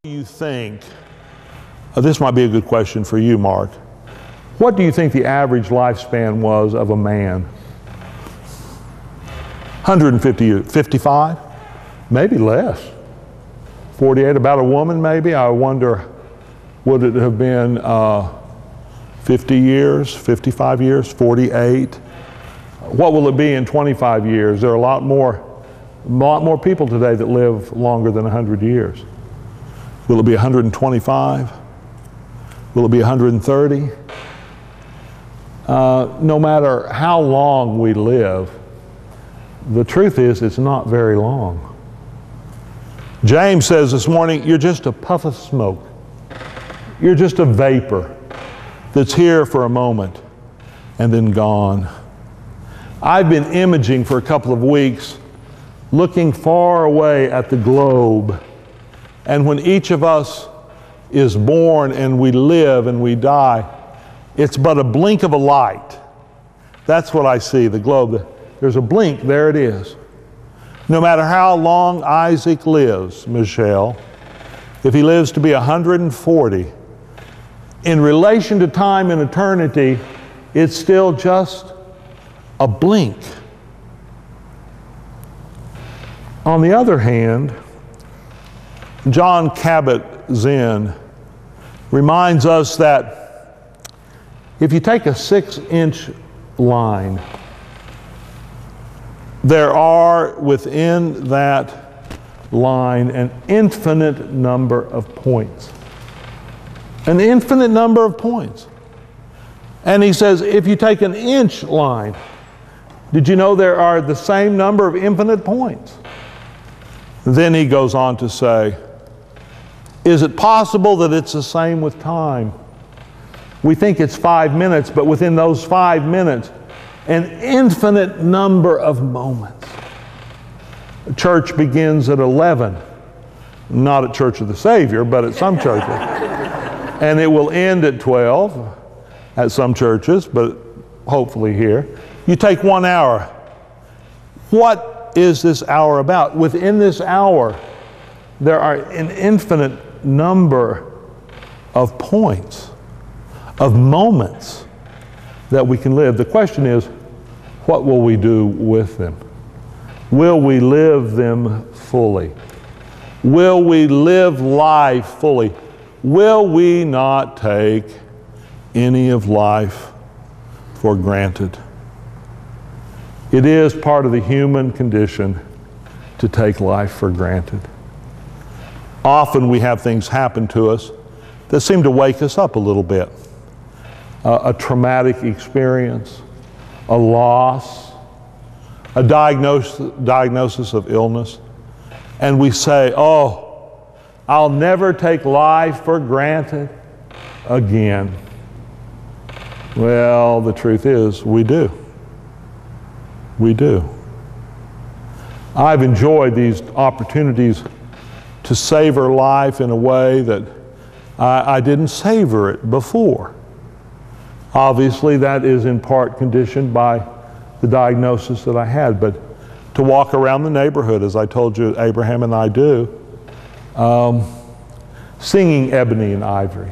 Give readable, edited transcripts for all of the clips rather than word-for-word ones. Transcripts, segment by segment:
Do you think, this might be a good question for you, Mark. What do you think the average lifespan was of a man? 150 years, 55? Maybe less. 48, about a woman maybe? I wonder, would it have been 50 years, 55 years, 48? What will it be in 25 years? There are a lot more people today that live longer than 100 years. Will it be 125? Will it be 130? No matter how long we live, the truth is it's not very long. James says this morning, you're just a puff of smoke. You're just a vapor that's here for a moment and then gone. I've been imaging for a couple of weeks, looking far away at the globe. And when each of us is born and we live and we die, it's but a blink of a light. That's what I see, the globe. There's a blink, there it is. No matter how long Isaac lives, Michelle, if he lives to be 140, in relation to time and eternity, it's still just a blink. On the other hand, John Kabat-Zinn reminds us that if you take a 6-inch line, there are within that line an infinite number of points. An infinite number of points. And he says, if you take an inch line, did you know there are the same number of infinite points? Then he goes on to say, is it possible that it's the same with time? We think it's 5 minutes, but within those 5 minutes, an infinite number of moments. Church begins at 11, not at Church of the Savior, but at some churches. And it will end at 12 at some churches, but hopefully here. You take 1 hour. What is this hour about? Within this hour, there are an infinite number of points, of moments that we can live. The question is, what will we do with them? Will we live them fully? Will we live life fully? Will we not take any of life for granted? It is part of the human condition to take life for granted. Often we have things happen to us that seem to wake us up a little bit. A traumatic experience, a loss, a diagnosis of illness, and we say, oh, I'll never take life for granted again. Well, the truth is, we do. We do. I've enjoyed these opportunities to savor life in a way that I didn't savor it before. Obviously, that is in part conditioned by the diagnosis that I had, but to walk around the neighborhood, as I told you, Abraham and I do, singing Ebony and Ivory.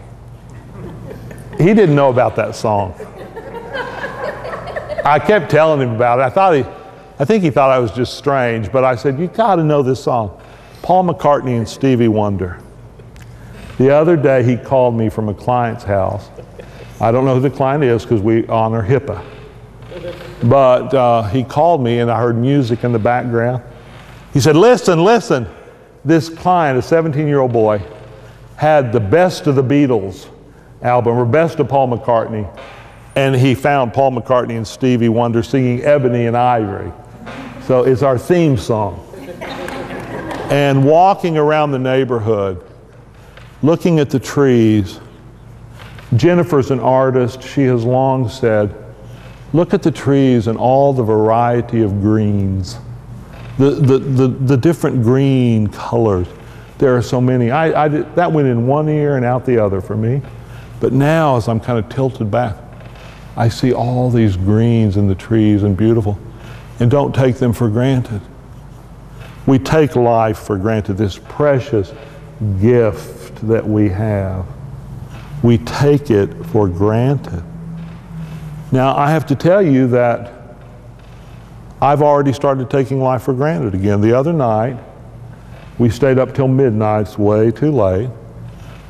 He didn't know about that song. I kept telling him about it. I think he thought I was just strange, but I said, you got to know this song. Paul McCartney and Stevie Wonder. The other day he called me from a client's house. I don't know who the client is because we honor HIPAA. But he called me and I heard music in the background. He said, listen. This client, a 17-year-old boy, had the Best of the Beatles album, or Best of Paul McCartney. And he found Paul McCartney and Stevie Wonder singing Ebony and Ivory. So it's our theme song. And walking around the neighborhood, looking at the trees. Jennifer's an artist. She has long said, look at the trees and all the variety of greens. The different green colors. There are so many. That went in one ear and out the other for me. But now, as I'm kind of tilted back, I see all these greens in the trees and beautiful, and don't take them for granted. We take life for granted, this precious gift that we have, we take it for granted. Now, I have to tell you that I've already started taking life for granted again. The other night, we stayed up till midnight, it's way too late,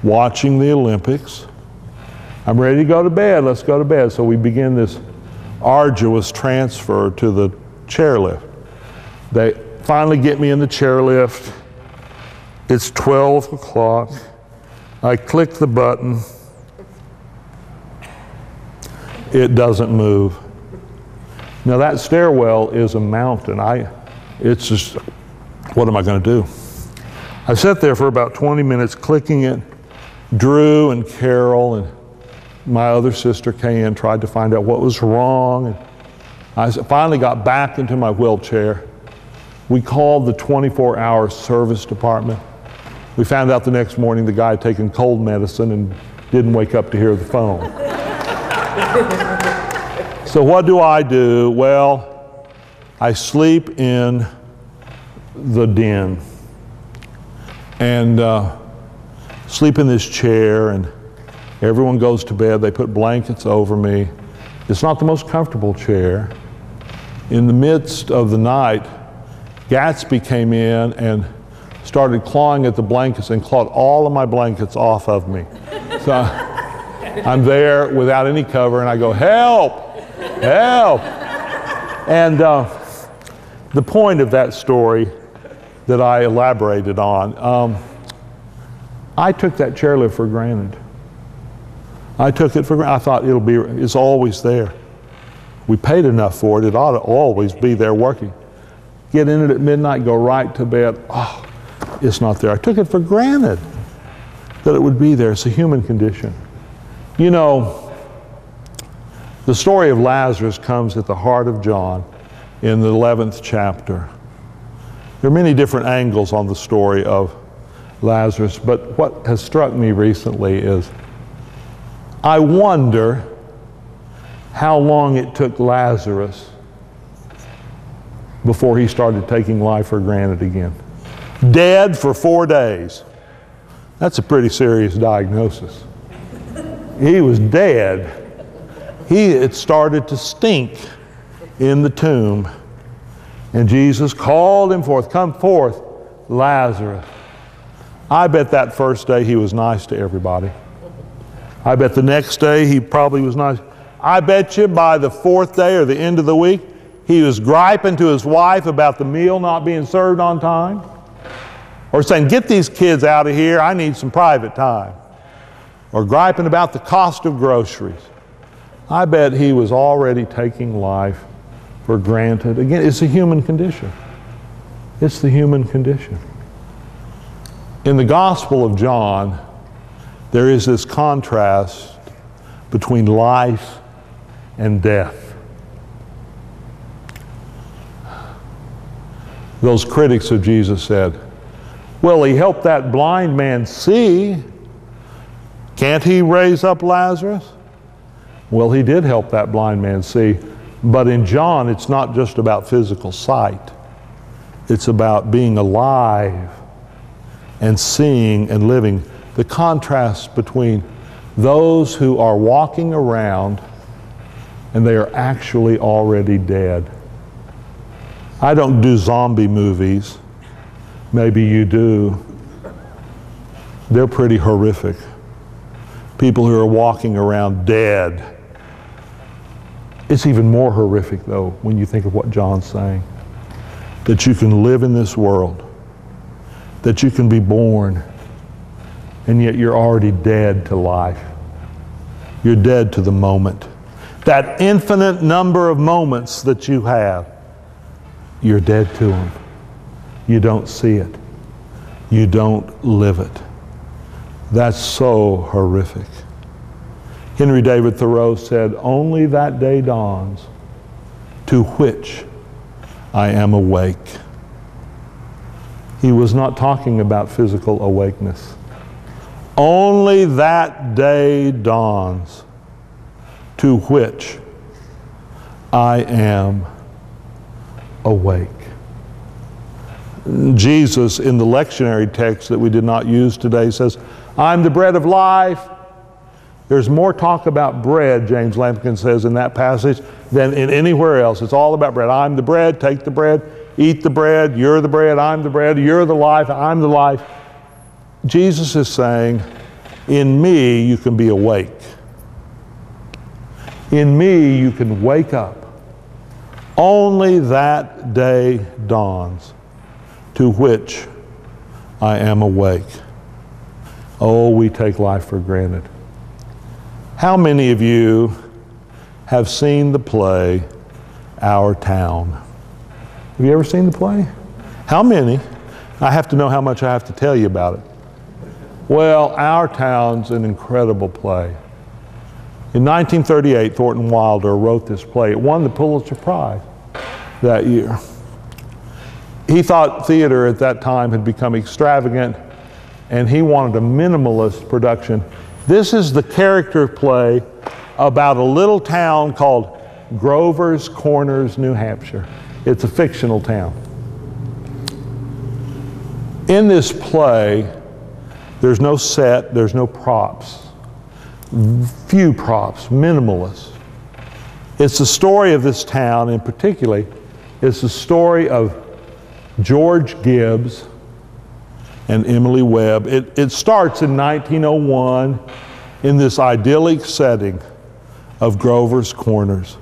watching the Olympics. I'm ready to go to bed, let's go to bed. So we begin this arduous transfer to the chairlift. They finally get me in the chairlift. It's 12 o'clock. I click the button. It doesn't move. Now that stairwell is a mountain. It's just, what am I going to do? I sat there for about 20 minutes clicking it. Drew and Carol and my other sister came in, tried to find out what was wrong. And I finally got back into my wheelchair. We called the 24-hour service department. We found out the next morning the guy had taken cold medicine and didn't wake up to hear the phone. So what do? Well, I sleep in the den and sleep in this chair, and everyone goes to bed. They put blankets over me. It's not the most comfortable chair. In the midst of the night, Gatsby came in and started clawing at the blankets and clawed all of my blankets off of me. So I'm there without any cover, and I go, help, help. And the point of that story that I elaborated on, I took that chairlift for granted. I took it for granted. I thought it's always there. We paid enough for it. It ought to always be there working. Get in it at midnight, go right to bed. Oh, it's not there. I took it for granted that it would be there. It's a human condition. You know, the story of Lazarus comes at the heart of John in the 11th chapter. There are many different angles on the story of Lazarus, but what has struck me recently is I wonder how long it took Lazarus before he started taking life for granted again. Dead for 4 days. That's a pretty serious diagnosis. He was dead. He had started to stink in the tomb. And Jesus called him forth, come forth, Lazarus. I bet that first day he was nice to everybody. I bet the next day he probably was nice. I bet you by the 4th day or the end of the week, he was griping to his wife about the meal not being served on time. Or saying, get these kids out of here, I need some private time. Or griping about the cost of groceries. I bet he was already taking life for granted. Again, it's a human condition. It's the human condition. In the Gospel of John, there is this contrast between life and death. Those critics of Jesus said, well, he helped that blind man see. Can't he raise up Lazarus? Well, he did help that blind man see. But in John, it's not just about physical sight. It's about being alive and seeing and living. The contrast between those who are walking around and they are actually already dead. I don't do zombie movies. Maybe you do. They're pretty horrific. People who are walking around dead. It's even more horrific, though, when you think of what John's saying. That you can live in this world. That you can be born. And yet you're already dead to life. You're dead to the moment. That infinite number of moments that you have, you're dead to them. You don't see it. You don't live it. That's so horrific. Henry David Thoreau said, only that day dawns to which I am awake. He was not talking about physical awakeness. Only that day dawns to which I am awake. Jesus, in the lectionary text that we did not use today, says, I'm the bread of life. There's more talk about bread, James Lampkin says in that passage, than in anywhere else. It's all about bread. I'm the bread, take the bread, eat the bread, you're the bread, I'm the bread, you're the life, I'm the life. Jesus is saying, in me you can be awake. In me you can wake up. Only that day dawns to which I am awake. Oh, we take life for granted. How many of you have seen the play, Our Town? Have you ever seen the play? How many? I have to know how much I have to tell you about it. Well, Our Town's an incredible play. In 1938, Thornton Wilder wrote this play. It won the Pulitzer Prize that year. He thought theater at that time had become extravagant, and he wanted a minimalist production. This is the character play about a little town called Grover's Corners, New Hampshire. It's a fictional town. In this play, there's no set, there's no props. Few props, minimalist. It's the story of this town, and particularly, it's the story of George Gibbs and Emily Webb. It starts in 1901 in this idyllic setting of Grover's Corners.